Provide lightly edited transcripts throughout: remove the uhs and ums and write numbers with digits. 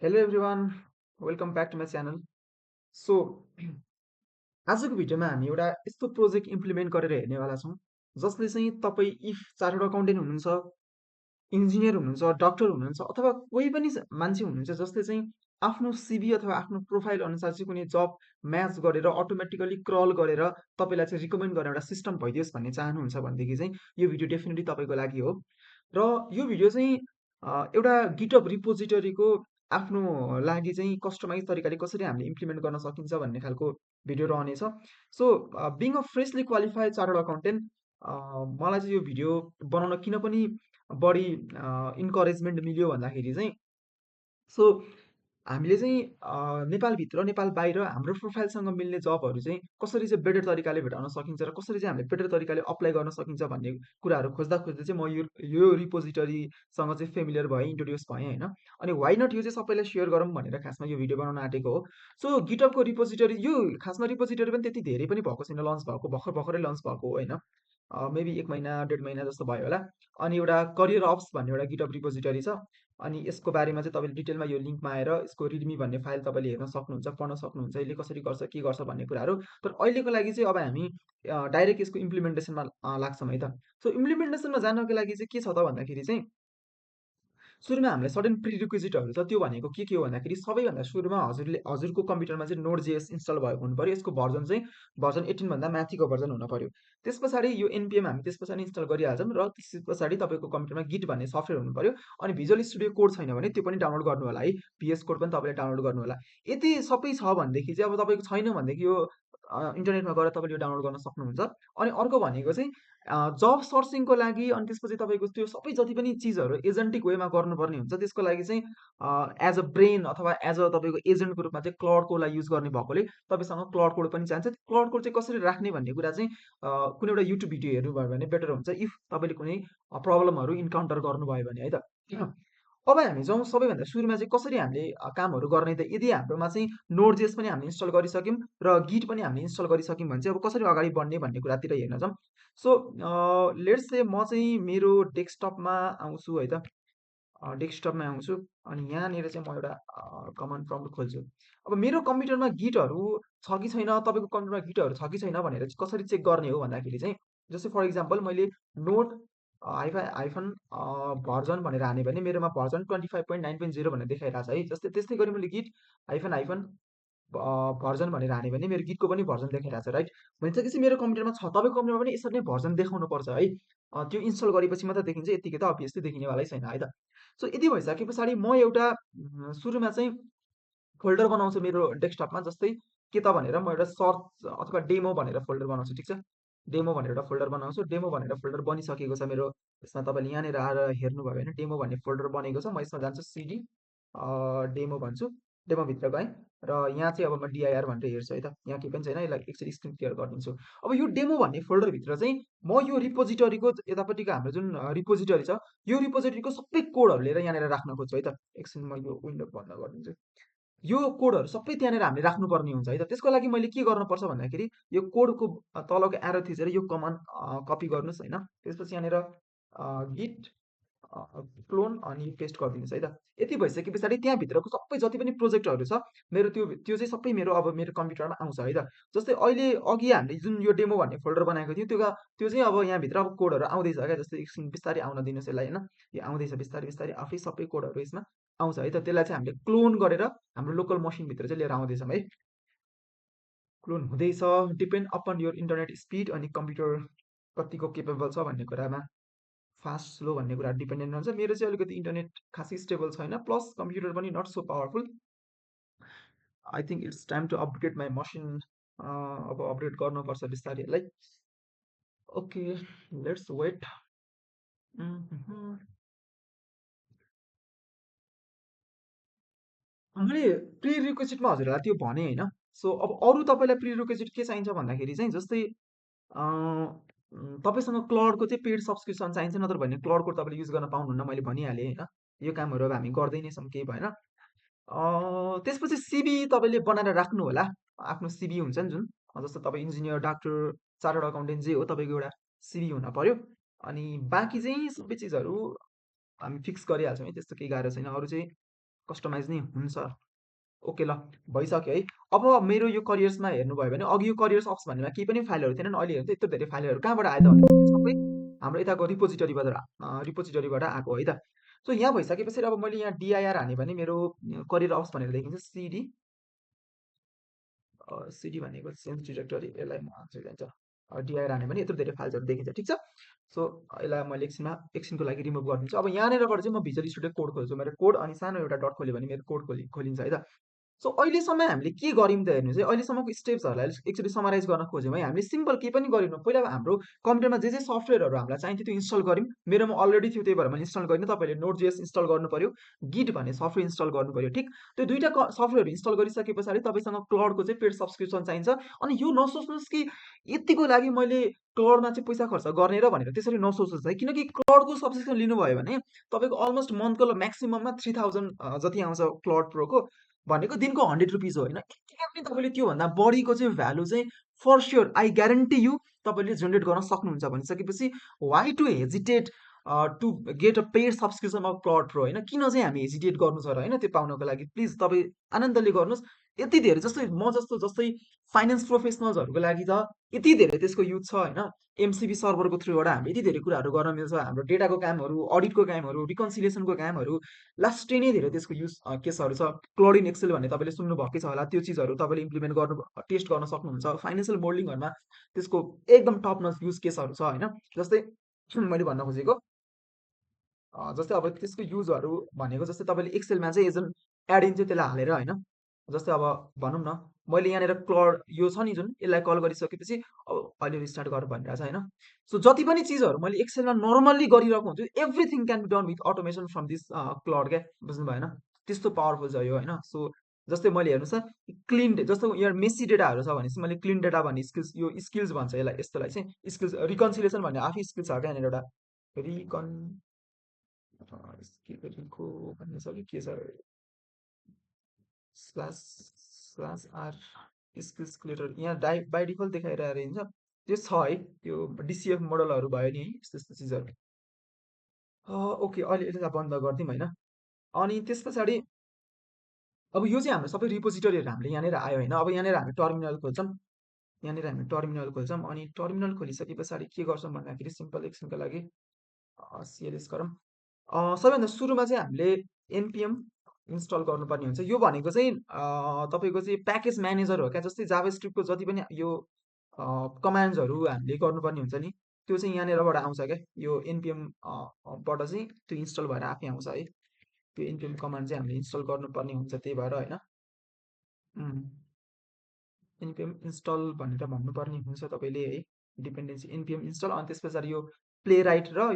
Hello everyone, welcome back to my channel. So आजको भिडियोमा हामी एउटा यस्तो प्रोजेक्ट इम्प्लिमेन्ट गरेर हेर्नेवाला छौँ जसले चाहिँ तपाईँ इफ चार्टर्ड अकाउन्टेन्ट हुनुहुन्छ, इन्जिनियर हुनुहुन्छ, डक्टर हुनुहुन्छ अथवा कोही पनि मान्छे हुनुहुन्छ जसले चाहिँ आफ्नो सिभी अथवा आफ्नो प्रोफाइल अनुसार चाहिँ कुनै जब म्याच गरेर अटोमेटिकली क्रल गरेर तपाईँलाई चाहिँ रिकमेन्ड गर्ने एउटा सिस्टम भइदियोस् भन्ने चाहनुहुन्छ भनेदेखि चाहिँ यो भिडियो डेफिनेटली तपाईँको लागि हो। र यो भिडियो चाहिँ एउटा गिटअप रिपोजिटरीको आफ्नो लागि चाहिँ कस्टमाइज तरिकाले कसरी हामीले इम्प्लिमेन्ट गर्न सकिन्छ भन्ने खालको भिडियो रहनेछ। So being a freshly qualified chartered accountant, मलाई चाहिँ यो भिडियो बनाउन किन पनि बढी इन्करेजमेन्ट मिल्यो भन्दाखेरि चाहिँ सो हामीले चाहिँ नेपालभित्र नेपाल बाहिर हाम्रो प्रोफाइलसँग मिल्ने जबहरू चाहिँ कसरी चाहिँ बेटर तरिकाले भेटाउन सकिन्छ र कसरी चाहिँ हामीले बेटर तरिकाले अप्लाई गर्न सकिन्छ भन्ने कुराहरू खोज्दा खोज्दै चाहिँ म यो रिपोजिटरीसँग चाहिँ फेमिलियर भएँ, इन्ट्रोड्युस भएँ होइन। अनि वाइ नट यो चाहिँ सबैलाई सेयर गरौँ भनेर खासमा यो भिडियो बनाउन आँटेको हो। सो गिटअपको रिपोजिटरी यो खासमा रिपोजिटरी पनि त्यति धेरै पनि भएको छैन, लन्च भएको भर्खर भर्खरै लन्च भएको हो होइन। मेबी 1 महिना 1.5 महिना जस्तो भयो होला। अनि एउटा करियर अप्स भन्ने एउटा गिटअप रिपोजिटरी छ। अनि यसको बारेमा चाहिँ तपाईँले डिटेलमा यो लिङ्कमा आएर यसको रिडमी भन्ने फाइल तपाईँले हेर्न सक्नुहुन्छ, पढ्न सक्नुहुन्छ, यसले कसरी गर्छ के गर्छ भन्ने कुराहरू। तर अहिलेको लागि चाहिँ अब हामी डाइरेक्ट यसको इम्प्लिमेन्टेसनमा लाग्छौँ है त। सो इम्प्लिमेन्टेसनमा जानको लागि चाहिँ के छ त भन्दाखेरि चाहिँ सुरुमा हामीलाई सर्टेन प्रिरिक्विजिटहरू छ। त्यो भनेको के हो भन्दाखेरि सबैभन्दा सुरुमा हजुरको कम्प्युटरमा चाहिँ नोड जेएस इन्स्टल भएको हुनु पऱ्यो। यसको भर्जन चाहिँ भर्जन 18 भन्दा माथिको भर्जन हुन पऱ्यो। त्यस पछाडि यो एनपिएम हामी त्यस पछाडि इन्स्टल गरिहाल्छौँ र त्यस पछाडि तपाईँको कम्प्युटरमा गिट भन्ने सफ्टवेयर हुनु पऱ्यो। अनि भिजुअल स्टुडियो कोड छैन भने त्यो पनि डाउनलोड गर्नु होला है। भिएस कोड पनि तपाईँले डाउनलोड गर्नु होला। यति सबै छ भनेदेखि चाहिँ अब तपाईँको छैन भनेदेखि यो इन्टरनेटमा गएर तपाईँले यो डाउनलोड गर्न सक्नुहुन्छ। अनि अर्को भनेको चाहिँ जब सर्चिङको लागि अनि त्यसपछि तपाईँको त्यो सबै जति पनि चिजहरू एजेन्टिक वेमा गर्नुपर्ने हुन्छ त्यसको लागि चाहिँ एज अ ब्रेन अथवा एज अ तपाईँको एजेन्टको रूपमा चाहिँ क्लाउड कोडलाई युज गर्ने भएकोले तपाईँसँग क्लाउड कोड पनि चाहिन्छ। क्लाउड कोड चाहिँ कसरी राख्ने भन्ने कुरा चाहिँ कुनै एउटा युट्युब भिडियो हेर्नुभयो भने बेटर हुन्छ इफ तपाईँले कुनै प्रब्लमहरू इन्काउन्टर गर्नुभयो भने है त। अब हामी जाउँ सबैभन्दा सुरुमा चाहिँ कसरी हामीले कामहरू गर्ने त। यदि हाम्रोमा चाहिँ नोड जेएस पनि हामीले इन्स्टल गरिसक्यौँ र गिट पनि हामीले इन्स्टल गरिसक्यौँ भने चाहिँ अब कसरी अगाडि बढ्ने भन्ने कुरातिर हेर्न जाउँ। सो लेट्स से म चाहिँ मेरो डेस्कटपमा आउँछु है त। डेस्कटपमा आउँछु अनि यहाँनिर चाहिँ म एउटा कमान्ड प्रम्प्ट खोल्छु। अब मेरो कम्प्युटरमा गिटहरू छ कि छैन, तपाईँको कम्प्युटरमा गिटहरू छ कि छैन भनेर चाहिँ कसरी चेक गर्ने हो भन्दाखेरि चाहिँ जस्तै फर इक्जाम्पल मैले नोट हाइफन भर्जन भनेर हाने भने मेरोमा भर्जन 25.9.0 भनेर देखाइरहेको छ है। जस्तै त्यस्तै गरी मैले गिट हाइफन हाइफन भर्जन भनेर हाने भने मेरो गिटको पनि भर्जन देखाइरहेको छ राइट। भनिसकेपछि मेरो कम्प्युटरमा छ, तपाईँको कम्प्युटरमा पनि यसरी नै भर्जन देखाउनु पर्छ है। त्यो इन्स्टल गरेपछि मात्रै देखिन्छ, यतिकै त अभियसली देखिनेवालै छैन है त। सो यति भइसके पछाडि म एउटा सुरुमा चाहिँ फोल्डर बनाउँछु मेरो डेस्कटपमा। जस्तै के त भनेर म एउटा सर्च अथवा डेमो भनेर फोल्डर बनाउँछु, ठिक छ। डेमो भनेर एउटा फोल्डर बनाउँछु। डेमो भनेर फोल्डर बनिसकेको छ मेरो। यसमा तपाईँले यहाँनिर आएर हेर्नुभयो भने डेमो भन्ने फोल्डर बनेको छ। म यसमा जान्छु सिडी डेमो भन्छु। डेमोभित्र गएँ र यहाँ चाहिँ अब म डिआइआर भनेर हेर्छु है त। यहाँ केही पनि छैन, यसलाई एकचोटि स्क्रिन क्लियर गरिदिन्छु। अब यो डेमो भन्ने फोल्डरभित्र चाहिँ म यो रिपोजिटरीको यतापट्टिको हाम्रो जुन रिपोजिटरी छ यो रिपोजिटरीको सबै कोडहरू लिएर यहाँनिर राख्न खोज्छु है त। एकछिन म यो विन्डो बन्द गरिदिन्छु। यो कोडहरू सबै त्यहाँनिर हामीले राख्नुपर्ने हुन्छ है त। त्यसको लागि मैले के गर्नुपर्छ भन्दाखेरि यो कोडको तलको एरो थिचेर यो कमान्ड कपी गर्नुहोस् होइन। त्यसपछि यहाँनिर गिट क्लोन अनि पेस्ट गरिदिनुहोस् है त। यति भइसके पछाडि त्यहाँभित्रको सबै जति पनि प्रोजेक्टहरू छ मेरो त्यो चाहिँ सबै मेरो अब मेरो कम्प्युटरमा आउँछ है त। जस्तै अहिले अघि हामीले जुन यो डेमो भन्ने फोल्डर बनाएको थियो त्यो चाहिँ अब यहाँभित्र अब कोडहरू आउँदैछ क्या। जस्तै एकछिन बिस्तारै आउन दिनुहोस् यसलाई होइन। यो आउँदैछ बिस्तारै बिस्तारै आफै सबै कोडहरू यसमा आउँछ है त। त्यसलाई चाहिँ हामीले क्लोन गरेर हाम्रो लोकल मसिनभित्र चाहिँ लिएर आउँदैछौँ है। क्लोन हुँदैछ, depend upon your internet speed अनि कम्प्युटर कतिको केपेबल छ भन्ने कुरामा। फास्ट स्लो भन्ने कुरा डिपेन्डेन्ट हुन्छ। मेरो चाहिँ अलिकति इन्टरनेट खासै स्टेबल छैन, प्लस कम्प्युटर पनि not so powerful. I think it's time to upgrade my machine. अब अपग्रेड गर्नुपर्छ बिस्तारै यसलाई। Okay, let's wait. मैले प्रि रिक्वेजिटमा हजुरहरूलाई त्यो भने होइन। सो अब अरू तपाईँलाई प्रि रिक्वेजिट के चाहिन्छ भन्दाखेरि चाहिँ जस्तै तपाईँसँग क्लाउडको चाहिँ पेड सब्सक्रिप्सन चाहिन्छ, नत्र भने क्लाउड कोड तपाईँले युज गर्न पाउनुहुन्न, मैले भनिहालेँ होइन। यो कामहरू अब हामी गर्दै नै छौँ, केही भएन। त्यसपछि सिबी तपाईँले बनाएर राख्नु होला। आफ्नो सिबी हुन्छ नि जुन, जस्तो तपाईँ इन्जिनियर, डाक्टर, चार्टर्ड अकाउन्टेन्ट जे हो तपाईँको एउटा सिबी हुन पर्यो। अनि बाँकी चाहिँ सबै चिजहरू हामी फिक्स गरिहाल्छौँ है, त्यस्तो केही गाह्रो छैन। अरू चाहिँ कस्टमाइज नै हुन्छ। ओके ल, भइसक्यो है। अब मेरो यो करियर्समा हेर्नुभयो भने अघि यो करियर्स अप्स भन्नेमा केही पनि फाइलहरू थिएनन्, अहिले हेर्नु त यत्रो धेरै फाइलहरू कहाँबाट आयो त भन्दाखेरि सबै हाम्रो यताको रिपोजिटरीबाट आएको है त। सो यहाँ भइसकेपछि अब मैले यहाँ डिआइआर हाने भने मेरो करियर अप्स भनेर देखिन्छ सिडी सिडी भनेको चेन्ज डिरेक्टरी, यसलाई म हाल्छु जान्छ डिआइआर हाने भने यत्रो धेरै फाइल्सहरू देखिन्छ, ठिक छ। सो यसलाई मैले एकछिनको लागि रिमुभ गरिदिन्छु। अब यहाँनिरबाट चाहिँ म भिजुअल स्टुडियो कोड खोल्छु, मेरो कोड अनि सानो एउटा डट खोल्यो भने मेरो कोड खोलिन्छ है त। सो अहिलेसम्म हामीले के गर्यौँ त हेर्नुहोस् है, अहिलेसम्मको स्टेप्सहरूलाई एकचोटि समराइज गर्न खोज्यौँ है। हामीले सिम्पल केही पनि गरेनौँ। पहिला हाम्रो कम्प्युटरमा जे सफ्टवेयरहरू हामीलाई चाहिन्थ्यो त्यो इन्स्टल गऱ्यौँ। मेरोमा अलरेडी थियो त्यही भएर मैले इन्स्टल गरिनँ। तपाईँले नोट जेएस इन्स्टल गर्नु पर्यो, गिट भन्ने सफ्टवेयर इन्स्टल गर्नु पर्यो, ठिक। त्यो दुईवटा सफ्टवेयरहरू इन्स्टल गरिसके पछाडि तपाईँसँग क्लाउडको चाहिँ पेड सब्सक्रिप्सन चाहिन्छ। अनि यो नसोच्नुहोस् कि यतिको लागि मैले क्लाउडमा चाहिँ पैसा खर्च गर्ने र भनेर त्यसरी नसोच्नुहोस् है, किनकि क्लाउडको सब्सक्रिप्सन लिनुभयो भने तपाईँको अलमोस्ट मन्थको म्याक्सिमममा 3000 जति आउँछ क्लाउड प्रोको, भनेको दिनको 100 रुपिज हो होइन। किनभने तपाईँले त्योभन्दा बढीको चाहिँ भ्यालु चाहिँ for sure I guarantee you तपाईँले जेनेरेट गर्न सक्नुहुन्छ भनिसकेपछि why to hesitate to get a paid subscription of Claude pro होइन। किन चाहिँ हामी हेजिटेट गर्नु छ र होइन त्यो पाउनको लागि। प्लिज तपाईँ आनन्दले गर्नुहोस्। यति धेरै जस्तै म जस्तै फाइनेन्स प्रोफेसनल्सहरूको लागि त यति धेरै त्यसको युज छ होइन। एमसिबी सर्भरको थ्रुबाट हामी यति धेरै कुराहरू गर्न मिल्छ। हाम्रो डेटाको कामहरू, अडिटको कामहरू, रिकन्सिलिएसनको कामहरू, लास्टै नै धेरै त्यसको युज केसहरू छ। क्लोडिन एक्सेल भन्ने तपाईँले सुन्नुभएकै छ होला, त्यो चिजहरू तपाईँले इम्प्लिमेन्ट गर्नु टेस्ट गर्न सक्नुहुन्छ। फाइनेन्सियल मोडलिङहरूमा त्यसको एकदम टप नच युज केसहरू छ होइन। जस्तै मैले भन्न खोजेको जस्तै अब त्यसको युजहरू भनेको जस्तै तपाईँले एक्सेलमा चाहिँ एज एन एड इन चाहिँ त्यसलाई हालेर होइन। जस्तै अब भनौँ न मैले यहाँनिर क्लड यो छ नि जुन, यसलाई कल गरिसकेपछि अब अहिले रिस्टार्ट गर भनिरहेको छ होइन। सो जति पनि चिजहरू मैले एक्सेलमा नर्मल्ली गरिरहेको हुन्छु everything can be done with automation from this cloud क्या, बुझ्नु भएन। त्यस्तो पावरफुल छ यो होइन। सो जस्तै मैले हेर्नुहोस् त क्लिन जस्तो यहाँ मेसी डेटाहरू छ भनेपछि मैले क्लिन डेटा भन्ने स्किल्स, यो स्किल्स भन्छ यसलाई, यस्तोलाई चाहिँ स्किल्स रिकन्सिलेसन भन्ने आफै स्किल्स छ क्या यहाँनिर एउटा रिकन स्किलको भन्ने छ कि के छ slash slash R skills clear यहाँ बाई डिफल्ट देखाइरहेको हुन्छ त्यो छ है। त्यो डिसिएफ मोडलहरू भयो नि है, यस्तो यस्तो चिजहरू। ओके अहिले यसलाई बन्द गरिदिउँ होइन। अनि त्यस पछाडि अब यो चाहिँ हाम्रो सबै रिपोजिटरीहरू हामीले यहाँनिर आयो होइन। अब यहाँनिर हामी टर्मिनल खोल्छौँ, यहाँनिर हामी टर्मिनल खोल्छौँ अनि टर्मिनल खोलिसके पछाडि के गर्छौँ भन्दाखेरि सिम्पल एकछिनको लागि सिएलएस गरौँ। सबैभन्दा सुरुमा चाहिँ हामीले एनपिएम इन्स्टल गर्नुपर्ने हुन्छ। यो भनेको चाहिँ तपाईँको चाहिँ प्याकेज म्यानेजर हो क्या। जस्तै जाभास्क्रिप्टको जति पनि यो कमान्ड्सहरू हामीले गर्नुपर्ने हुन्छ नि, त्यो चाहिँ यहाँनिरबाट आउँछ क्या। यो एनपिएम बाट चाहिँ त्यो इन्स्टल भएर आफै आउँछ है। त्यो एनपिएम कमान्ड चाहिँ हामीले इन्स्टल गर्नुपर्ने हुन्छ, त्यही भएर होइन। एनपिएम इन्स्टल भनेर भन्नुपर्ने हुन्छ तपाईँले है, डिपेन्डेन्सी एनपिएम इन्स्टल। अनि त्यस पछाडि यो प्ले राइट र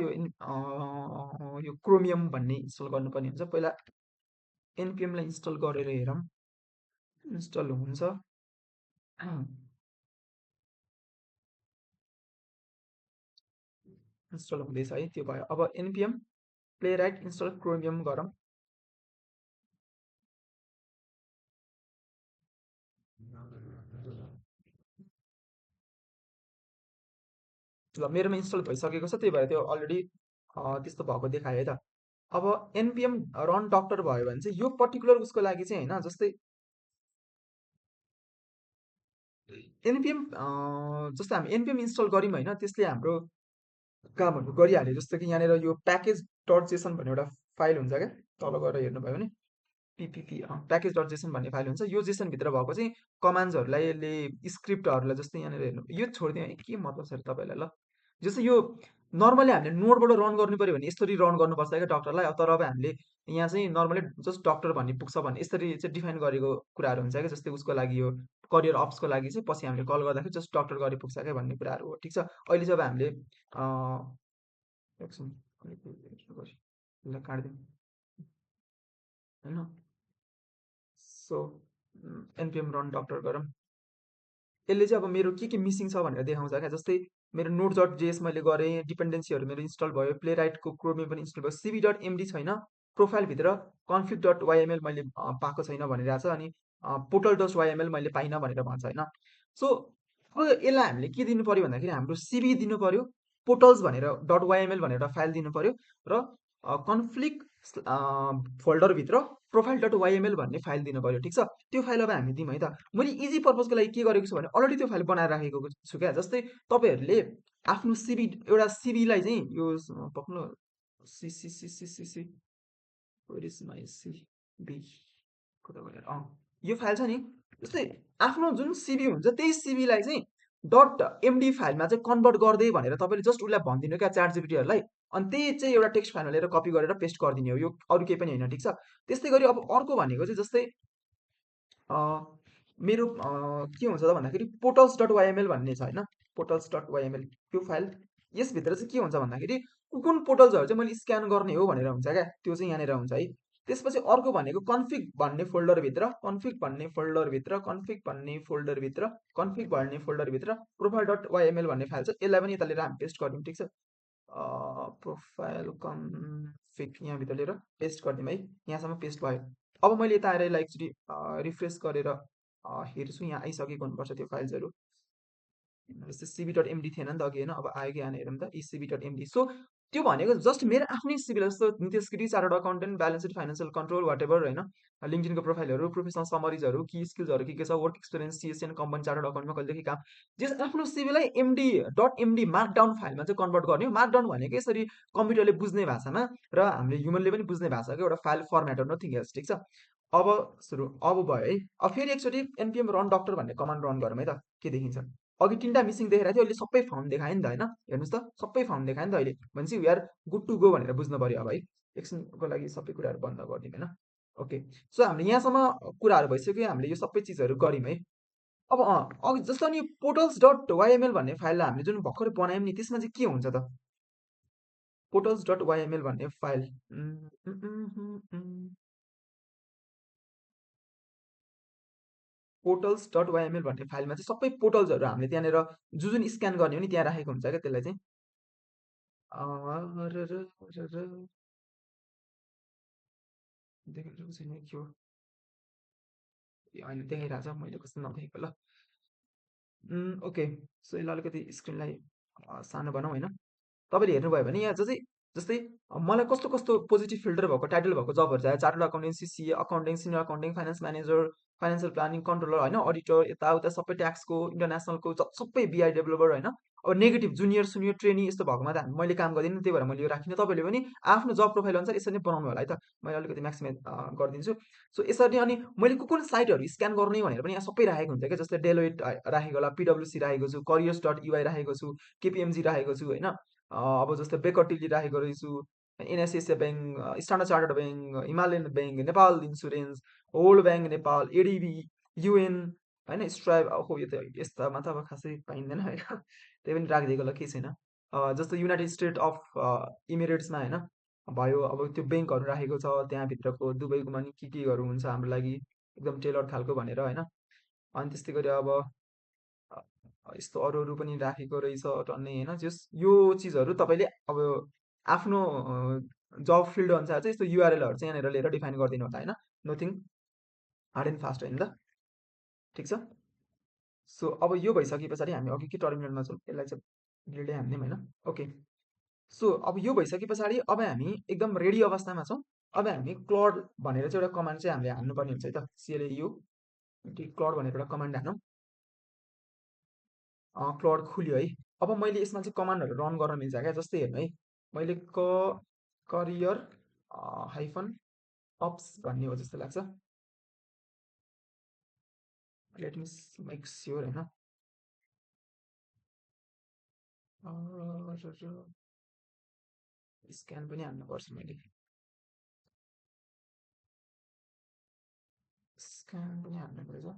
यो क्रोमियम भन्ने इन्स्टल गर्नुपर्ने हुन्छ। पहिला एनपिएमलाई इन्स्टल गरेर हेरौँ इन्स्टल हुन्छ। इन्स्टल हुँदैछ है, त्यो भयो। अब npm play right install chromium गरौँ। ल मेरोमा इन्स्टल भइसकेको छ, त्यही भएर त्यो अलरेडी त्यस्तो भएको देखायो है त। अब एनपिएम रन डक्टर भयो भने चाहिँ यो पर्टिकुलर उसको लागि चाहिँ होइन, जस्तै एनपिएम जस्तो हामी एनपिएम इन्स्टल गऱ्यौँ होइन, त्यसले हाम्रो कामहरू गरिहाल्यो। जस्तो कि यहाँनिर यो प्याकेज डट जेसन भन्ने एउटा फाइल हुन्छ क्या, तल गएर हेर्नुभयो भने पिपिपी प्याकेज डट जेसन भन्ने फाइल हुन्छ। यो जेसनभित्र भएको चाहिँ कमान्ड्सहरूलाई यसले स्क्रिप्टहरूलाई जस्तै यहाँनिर हेर्नु, यो छोडिदिउँ है, के मतलब छ तपाईँलाई ल। जस्तै यो नर्मली हामीले नोडबाट रन गर्नु पऱ्यो भने यसरी रन गर्नुपर्छ क्या डक्टरलाई। अब तर अब हामीले यहाँ चाहिँ नर्मली जस्ट डक्टर भन्ने पुग्छ भन्ने यसरी चाहिँ डिफाइन गरेको कुराहरू हुन्छ क्या। जस्तै उसको लागि यो करियर अप्सको लागि चाहिँ पछि हामीले कल गर्दाखेरि जस्ट डक्टर गरी पुग्छ क्या भन्ने कुराहरू हो, ठिक छ। अहिले चाहिँ अब हामीले एकछिन यसलाई काटिदिउँ होइन। सो एनपिएम रन डक्टर गरौँ। यसले चाहिँ अब मेरो के मिसिङ छ भनेर देखाउँछ क्या। जस्तै मेरो नोट डट जेएस मैले गरेँ, डिपेन्डेन्सीहरू मेरो इन्स्टल भयो, प्ले राइटको क्रोमियम पनि इन्स्टल भयो, सिबी डट एमडी छैन, प्रोफाइलभित्र कन्फ्लिक्ट डट वाइएमएल मैले पाएको छैन भनिरहेको छ, अनि पोर्टल डट वाइएमएल मैले पाइनँ भनेर भन्छ होइन। सो अब यसलाई हामीले के दिनु पऱ्यो भन्दाखेरि हाम्रो सिबी दिनु पऱ्यो, पोर्टल्स भनेर डट वाइएमएल भनेर एउटा फाइल दिनु पऱ्यो र कन्फ्लिक्ट फोल्डरभित्र प्रोफाइल डट वाइएमएल भन्ने फाइल दिनु पऱ्यो, ठिक छ। त्यो फाइल अब हामी दिउँ है त। मैले इजी पर्पजको लागि के गरेको छु भने अलरेडी त्यो फाइल बनाएर राखेको छु क्या। जस्तै तपाईँहरूले आफ्नो सिबी, एउटा सिबीलाई चाहिँ यो पक्नु सी वेयर इज माई सिबी, कता गएर यो फाइल छ नि। जस्तै आफ्नो जुन सिबी हुन्छ त्यही सिबीलाई चाहिँ डट एमडी फाइलमा चाहिँ कन्भर्ट गर्दै भनेर तपाईँले जस्ट उसलाई भनिदिनु क्या च्याट जिपिटीहरूलाई। अनि त्यही चाहिँ एउटा टेक्स्ट फाइलमा लिएर कपी गरेर पेस्ट गरिदिने हो, यो अरू केही पनि होइन, ठिक छ। त्यस्तै गरी अब अर्को भनेको चाहिँ जस्तै मेरो के हुन्छ त भन्दाखेरि पोर्टल्स डट वाइएमएल भन्ने छ होइन, पोर्टल्स डट वाइएमएल त्यो फाइल। यसभित्र चाहिँ के हुन्छ भन्दाखेरि कुन पोर्टल्सहरू चाहिँ मैले स्क्यान गर्ने हो भनेर हुन्छ क्या, त्यो चाहिँ यहाँनिर हुन्छ है। त्यसपछि अर्को भनेको कन्फिग भन्ने फोल्डरभित्र, कन्फिग भन्ने फोल्डरभित्र, कन्फिग भन्ने फोल्डरभित्र, कन्फिग भन्ने फोल्डरभित्र प्रोफाइल डट वाइएमएल भन्ने फाइल छ। यसलाई पनि यता लिएर हामी पेस्ट गरिदिउँ, ठिक छ। प्रोफाइल कन्फिग यहाँभित्र लिएर पेस्ट गरिदिउँ है, यहाँसम्म पेस्ट भयो। अब मैले यता आएर यसलाई एकचोटि रिफ्रेस गरेर हेर्छु, यहाँ आइसकेको हुनुपर्छ त्यो फाइल्सहरू। जस्तै सिबी डट एमडी थिएन नि त अघि होइन, अब आयो कि आएन हेरौँ त, ई सिबी डट एमडी। सो त्यो भनेको जस्ट मेरो आफ्नै सिबीलाई, जस्तो Nitesh Giri chartered accountant, balance sheet, financial control, whatever होइन, लिङ्कडिनको प्रोफाइलहरू, प्रोफेसनल समरिजहरू, की स्किल्सहरू के छ, work experience, CSN, company chartered अकाउन्टमा कहिलेदेखि काम, जस आफ्नो सिबीलाई एमडी डट एमडी मार्कडाउन फाइलमा चाहिँ कन्भर्ट गर्ने हो। मार्कडाउन भनेको यसरी कम्प्युटरले बुझ्ने भाषामा र हामीले ह्युमनले पनि बुझ्ने भाषाको एउटा फाइल फर्मेट हो, नथिङ एल्स, ठिक छ। अब सुरु अब भयो है। अब फेरि एकचोटि एनपिएम रन डक्टर भन्ने कमान्ड रन गरौँ है त, के देखिन्छ। अघि तिनवटा मिसिङ देखाइरहेको थियो, अहिले सबै फाउन्ड देखायो नि त होइन, हेर्नुहोस् त सबै फाउन्ड देखायो नि त अहिले। भनेपछि we are good to go भनेर बुझ्नु पऱ्यो अब है। एकछिनको लागि सबै कुराहरू बन्द गरिदिउँ होइन। ओके, सो हामीले यहाँसम्म कुराहरू भइसक्यो, हामीले यो सबै चिजहरू गऱ्यौँ है। अब अघि जस्तो नि पोर्टल्स डट वाइएमएल भन्ने फाइललाई हामीले जुन भर्खर बनायौँ नि, त्यसमा चाहिँ के हुन्छ त, पोर्टल्स डट वाइएमएल भन्ने फाइल पोर्टल्स डट वाइएमएल भन्ने फाइलमा चाहिँ सबै पोर्टल्सहरू हामीले त्यहाँनिर जुन स्क्यान गर्ने हो नि त्यहाँ राखेको हुन्छ क्या। त्यसलाई चाहिँ देखाइरहेको छैन के हो, ए होइन देखाइरहेको छ, मैले कस्तो नदेखेको ल। ओके, सो यसलाई अलिकति स्क्रिनलाई सानो बनाऊ होइन। तपाईँले हेर्नुभयो भने यहाँ जस्तै जस्तै मलाई कस्तो कस्तो पोजिटिभ फिल्टर भएको टाइटल भएको जबहरू चाहियो, चार्टर्ड अकाउन्टेन्सी, सिए accounting, senior accounting, finance manager, financial planning, controller होइन, अडिटर, यताउता सबै ट्याक्सको, इन्टरनेसनलको सबै बिआई डेभलपर होइन। अब नेगेटिभ जुनियर सुनियर ट्रेनी यस्तो भएकोमा त मैले काम गर्दिनँ, त्यही भएर मैले यो राखिनँ। तपाईँले पनि आफ्नो जब प्रोफाइल अनुसार यसरी नै बनाउनु होला है त। मैले अलिकति म्याक्सिमाइज गरिदिन्छु। सो यसरी अनि मैले कुन साइटहरू स्क्यान गर्ने भनेर पनि यहाँ सबै राखेको हुन्छ क्या। जस्तै डेलोइट राखेको होला, पिडब्ल्युसी राखेको छु, करियर्स डट युआई राखेको छु, केपिएमजी राखेको छु होइन। अब जस्तै बेकर टिली राखेको रहेछु, NSSA bank, Standard Chartered bank, Himalayan bank, Nepal insurance, World bank Nepal, ADB, UN होइन, स्ट्राइब। अब यो त यस्तामा त अब खासै पाइँदैन होइन, त्यही पनि राखिदिएको ल केही छैन। जस्तो युनाइटेड स्टेट अफ इमिरेट्समा होइन भयो, अब त्यो ब्याङ्कहरू राखेको छ, त्यहाँभित्रको दुबईकोमा नि केहरू हुन्छ हाम्रो लागि एकदम टेलर खालको भनेर होइन। अनि त्यस्तै गरी अब यस्तो अरू अरू पनि राखेको रहेछ टन्नै होइन। जस यो चिजहरू तपाईँले अब आफ्नो जब फिल्ड अनुसार चाहिँ यस्तो युआरएलहरू चाहिँ यहाँनिर लिएर डिफाइन गरिदिनु होला होइन। नथिङ हार्ड एन्ड फास्ट होइन त, ठिक छ। सो अब यो भइसके पछाडि हामी अघि के टर्मिनलमा छौँ, यसलाई चाहिँ डिलिटै हानिदिउँ होइन। ओके, सो अब यो भइसके पछाडि अब हामी एकदम रेडी अवस्थामा छौँ। अब हामी क्लड भनेर चाहिँ एउटा कमान्ड चाहिँ हामीले हान्नुपर्ने हुन्छ है त, सिएलयु क्लड भनेर एउटा कमान्ड हानौँ। क्लड खुल्यो है। अब मैले यसमा चाहिँ कमान्डहरू रन गर्न मिल्छ क्या। जस्तै हेर्नु है, मैले करियर हाइफन अप्स भन्ने हो जस्तो लाग्छ। लेट मी मेक स्योर होइन, स्क्यान पनि हान्नुपर्छ मैले, स्क्यान पनि हान्नु पर्छ।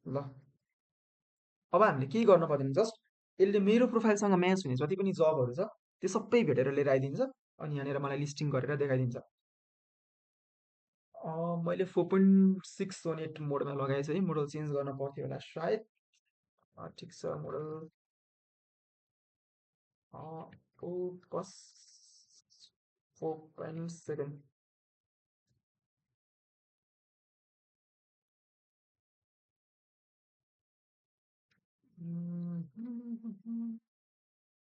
ल अब हामीले के गर्नु पर्दैन, जस्ट यसले मेरो प्रोफाइलसँग म्याच हुने जति पनि जबहरू छ त्यो सबै भेटेर लिएर आइदिन्छ। अनि यहाँनिर मलाई लिस्टिङ गरेर देखाइदिन्छ। मैले 4.618 मोडमा लगाएछु है, मोडल चेन्ज गर्न पर्थ्यो होला सायद। ठिक छ, मोडल कस 4.7,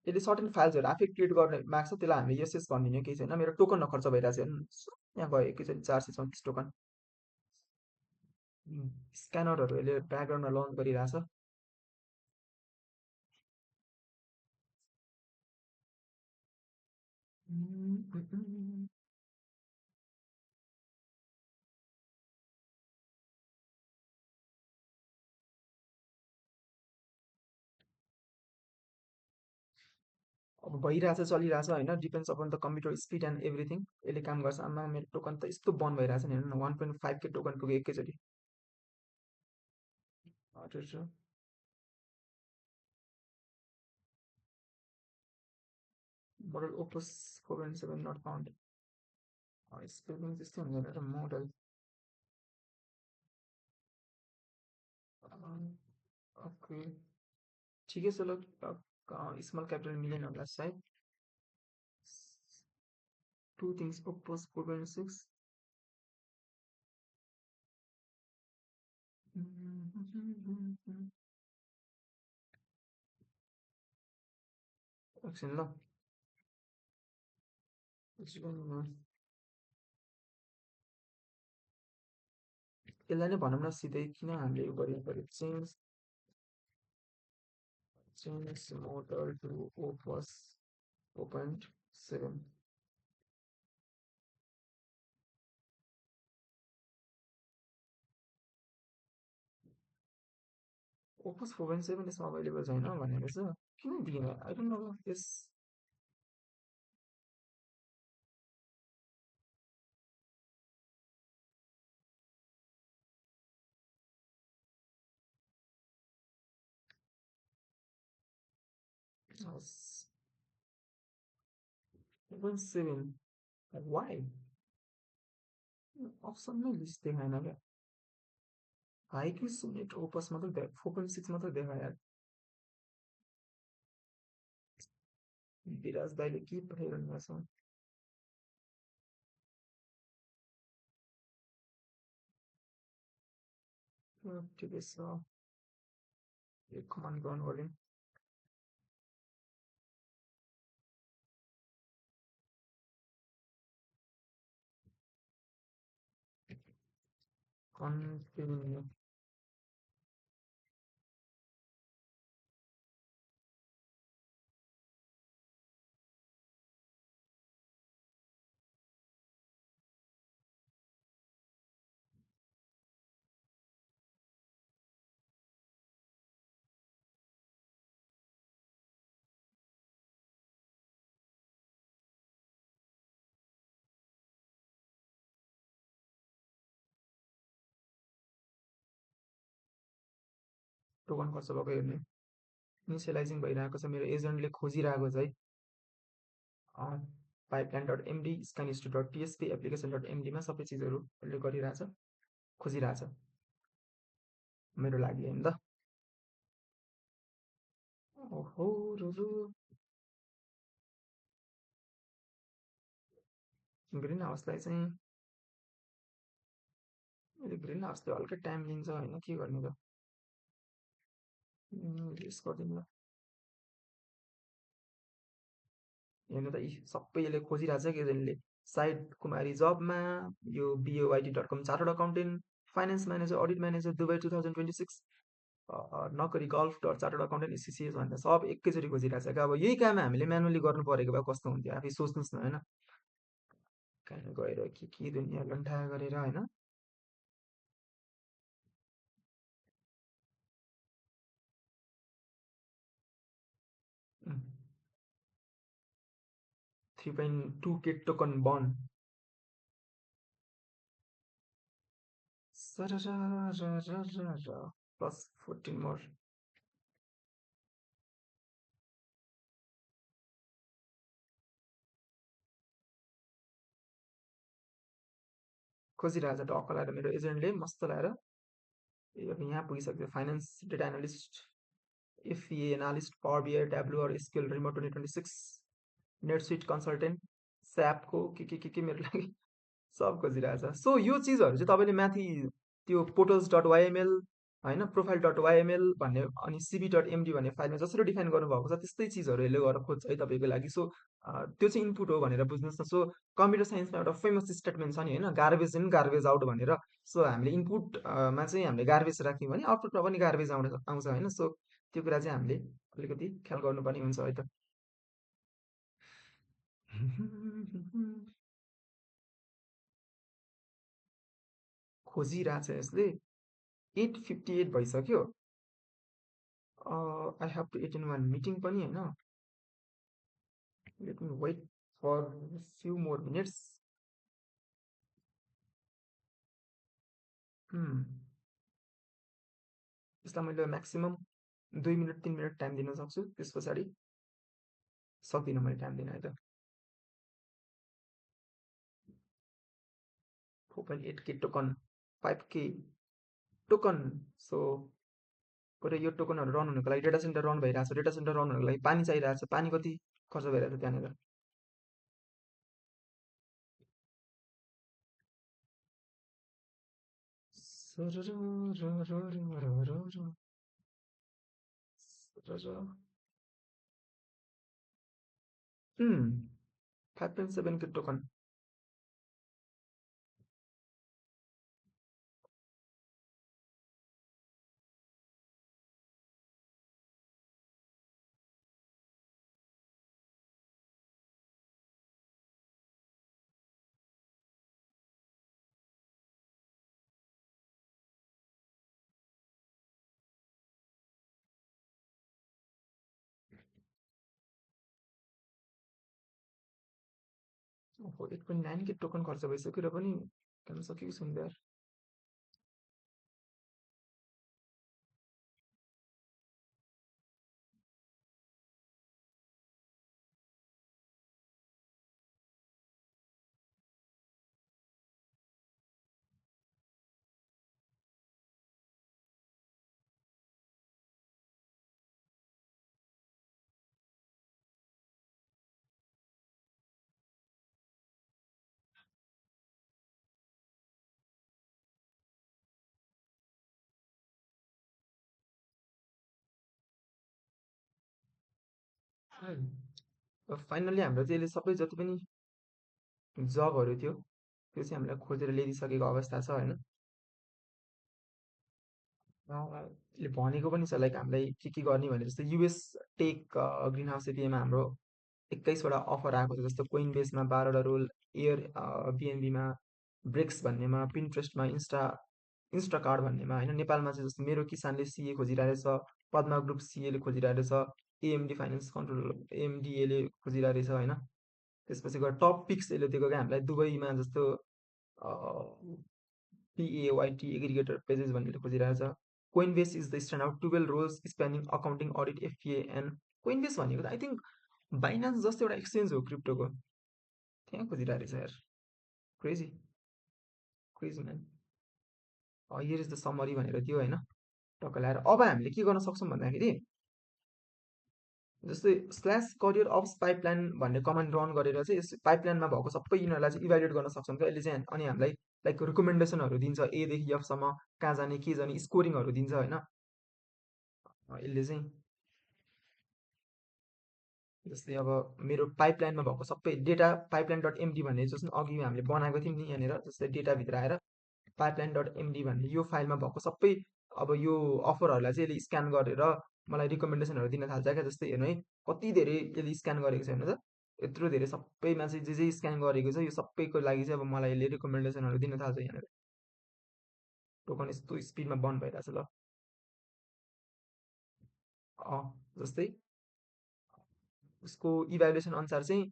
यसले सर्टेन फाइल्सहरू आफै क्रिएट गर्ने माग्छ, त्यसलाई हामीले यस यस भनिदिने केही छैन। मेरो टोकन नखर्च भइरहेको छ हेर्नु, यहाँ गयो एकैचोटि 434 टोकन। स्क्यानरहरू यसले ब्याकग्राउन्डमा लन्च गरिरहेछ। अब भइरहेछ, चलिरहेछ होइन, depends upon the computer speed and everything. यसले काम गर्छ। आमा मेरो टोकन त यस्तो बन्द भइरहेछ नि हेर्नु न, 1.5K टोकन पुग्यो एकैचोटि। हजुर model Opus 4.7 not found. Spelling त्यस्तै हुँदैन र मोडल। ओके ठिकै छ ल। स्मल क्यापिटल मिलेन होला सायद। Two things opus 4.6। एकछिन ल। यसलाई नै भनौँ न सिधै, किन हामीले यो गर्नु पऱ्यो, change change model to Opus 4.7। Opus 4.7 यसमा अभाइलेबल छैन भनेको छ, किन दिएन I don't know yes. Yes. 4.7 वाइ अप्सनमै लिस्ट देखाएन क्या। हाई कि सुनेट ओपस मात्रै 4.6 मात्रै देखायो यार। विराज दाइले के पठाइरहनु भएको छ। ठिकै छ, एक कमान्ड रन गऱ्यौँ। कन्टिन्यू टोकन खर्च भएको हेर्ने। इनिसियलाइजिङ भइरहेको छ, मेरो एजेन्टले खोजिरहेको छ है। पाइपलाइन डट एमडी स्क्यानिस्टो डट टिएसपी एप्लिकेसन डट एमडीमा सबै चिजहरू उसले गरिरहेछ, खोजिरहेछ मेरो लागि होइन त। ओहो रुरु ग्रिन हाउसलाई चाहिँ ग्रिन हाउसले हल्का टाइम लिन्छ होइन, के गर्ने त। रिलिज गरिदिउँ ल। हेर्नु त यी सबै यसले खोजिरहेछ कि एजेन्टले। साइड कुमारी जबमा, यो BOIT.com chartered accountant, finance manager, audit manager Dubai 2026, Naukri Gulf dot chartered accountant SCCS भनेर सब एकैचोटि खोजिरहेछ क्या। अब यही काम हामीले म्यानुअली गर्नु परेको भए कस्तो हुन्थ्यो, आफै सोच्नुहोस् न होइन। कहाँ गएर के दुनियाँ लन्ठा गरेर होइन। 3.2K टोकन बन्द। Plus 14 more. खोजिरहेछ टक्क लगाएर मेरो एजेन्टले मस्त लगाएर। अब यहाँ पुगिसक्यो, finance data analyst, FEA analyst, power BI, ट्याब्लू और SQL रिमोट 2026, नेटसुइट कन्सल्टेन्ट, स्यापको के मेरो लागि सब खोजिरहेछ। सो यो चिजहरू चाहिँ तपाईँले माथि त्यो पोर्टल्स डट YML होइन, प्रोफाइल डट वाइएमएल भन्ने अनि सिबी डट एमडी भन्ने फाइलमा जसरी डिफाइन गर्नुभएको छ त्यस्तै चिजहरू यसले गरेर खोज्छ है तपाईँको लागि। सो त्यो चाहिँ इनपुट हो भनेर बुझ्नुहोस् न। सो कम्प्युटर साइन्समा एउटा फेमस स्टेटमेन्ट छ नि होइन, गार्बेज इन गार्बेज आउट भनेर। सो हामीले इनपुटमा चाहिँ हामीले गार्बेज राख्यौँ भने आउटपुटमा पनि गार्बेज आउँछ होइन। सो त्यो कुरा चाहिँ हामीले अलिकति ख्याल गर्नुपर्ने हुन्छ है त। खोजिरहेछ यसले, 8:58 भइसक्यो। I have to attend one meeting पनि होइन। Let me wait for few more minutes. यसलाई मैले म्याक्सिमम् 2 मिनट 3 मिनट टाइम दिन सक्छु, त्यस पछाडि सक्दिनँ मैले टाइम दिन है त। 4.8K token, 5K token. So पुरै यो टोकनहरू रन हुनुको लागि डेटा सेन्टर रन भइरहेको छ। डेटा सेन्टर रन हुनुको लागि पानी चाहिरहेको छ। पानी कति खर्च भइरहेको छ त्यहाँनिर। Hmm, 5.7K token. ओहो, 8.9K टोकन खर्च भइसक्यो र पनि गर्न सकेको छैन यार। फाइनल्ली हाम्रो चाहिँ यसले सबै जति पनि जबहरू थियो त्यो चाहिँ हामीलाई खोजेर ल्याइदिइसकेको अवस्था छ होइन। यसले भनेको पनि छ लाइक हामीलाई के गर्ने भनेर। जस्तै युएस टेक ग्रिन हाउस एपिएमा हाम्रो 21वटा अफर आएको छ। जस्तो कोइन बेसमा 12वटा रोल, एयर बिएनबीमा, ब्रेक्स भन्नेमा, पिन्ट्रेस्टमा, इन्स्टाकार्ड भन्नेमा होइन। नेपालमा चाहिँ जस्तो मेरो किसानले सिए खोजिरहेको छ, पद्मा ग्रुप सिएले खोजिरहेको छ, एएमडी फाइनेन्स कन्ट्रोल एमडिएले खोजिरहेको छ होइन। त्यसपछि गएर टप पिक्स यसले दिएको क्या हामीलाई। दुबईमा जस्तो पिएवाइटी एग्रिगेटर पेजेस भन्ने खोजिरहेको छ। Coinbase is the stand out 12 roles spanning accounting audit FPA and Coinbase भनेको त आई थिङ्क बाइनान्स जस्तो एउटा एक्सचेन्ज हो क्रिप्टोको, त्यहाँ खोजिरहेको रहेछ यार। Crazy crazy man. Here is the summary भनेर दियो होइन टक्क ल्याएर। अब हामीले के गर्न सक्छौँ भन्दाखेरि जस्तै स्ल्यास करियर अप्स पाइपलाइन भन्ने कमान्ड रन गरेर चाहिँ यस पाइपलाइनमा भएको सबै यिनीहरूलाई चाहिँ इभ्यालुएट गर्न सक्छौँ क्या यसले चाहिँ। अनि हामीलाई लाइक रिकमेन्डेसनहरू दिन्छ, एदेखि एफसम्म कहाँ जाने के जाने स्कोरिङहरू दिन्छ होइन। यसले चाहिँ जस्तै अब मेरो पाइपलाइनमा भएको सबै डेटा पाइपलाइन डट एमडी भन्ने जस्तो अघि हामीले बनाएको थियौँ नि यहाँनिर। जस्तै डेटाभित्र आएर पाइपलाइन डट एमडी भन्ने यो फाइलमा भएको सबै अब यो अफरहरूलाई चाहिँ यसले स्क्यान गरेर मलाई रिकमेन्डेसनहरू दिन थाल्छ क्या। जस्तै हेर्नु है कति धेरै यसले स्क्यान गरेको छ हेर्नु त। यत्रो धेरै सबैमा चाहिँ जे जे स्क्यान गरेको छ यो सबैको लागि चाहिँ अब मलाई यसले रिकमेन्डेसनहरू दिन थाल्छ यहाँनिर। टोकन यस्तो स्पिडमा बन्द भइरहेछ ल। जस्तै उसको इभ्यालुएसन अनुसार चाहिँ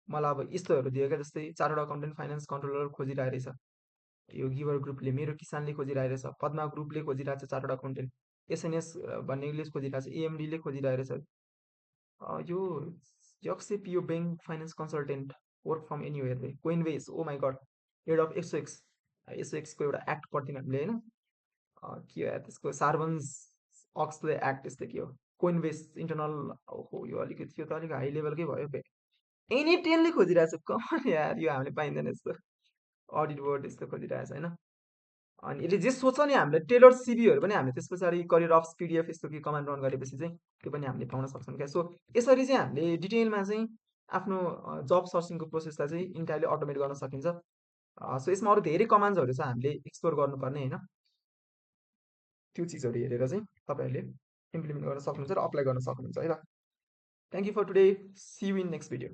मलाई अब यस्तोहरू दियो क्या। जस्तै चार्टर्ड अकाउन्टेन्ट फाइनेन्स कन्ट्रोलर खोजिरहेको रहेछ यो गिभर ग्रुपले, मेरो किसानले खोजिरहेको रहेछ, पद्मा ग्रुपले खोजिरहेको छ चार्टर्ड अकाउन्टेन्ट, एसएनएस भन्नेले खोजिरहेको छ, एएमडीले खोजिरहेको रहेछ। यो यक्से पिओ bank finance consultant work from anywhere रे, Coinbase, oh my god, head of SOX. एसओएक्सको एउटा एक्ट पढ्थ्यौँ हामीले होइन। के हो यार त्यसको, सार्बन्स अक्सले एक्ट यस्तै के हो। Coin base internal. ओहो यो अलिकति यो त अलिक हाई लेभलकै भयो बे। एनी टेनले खोजिरहेको छ कमान यार, यो हामीले पाइँदैन यस्तो। अडिट बोर्ड यस्तो खोजिरहेको छ होइन। अनि यसले जे सोध्छ नि हामीलाई टेलर सिभीहरू पनि हामीले त्यस पछाडि करियर अप्स पिडिएफ यस्तो कि कमान्ड रन गरेपछि चाहिँ त्यो पनि हामीले पाउन सक्छौँ क्या। सो यसरी चाहिँ हामीले डिटेलमा चाहिँ आफ्नो जब सर्चिङको प्रोसेसलाई चाहिँ इन्टायरली अटोमेट गर्न सकिन्छ। सो यसमा अरू धेरै कमान्ड्सहरू छ हामीले एक्सप्लोर गर्नुपर्ने होइन, त्यो चिजहरू हेरेर चाहिँ तपाईँहरूले इम्प्लिमेन्ट गर्न सक्नुहुन्छ र अप्लाई गर्न सक्नुहुन्छ है त। Thank you for today, see you in next video.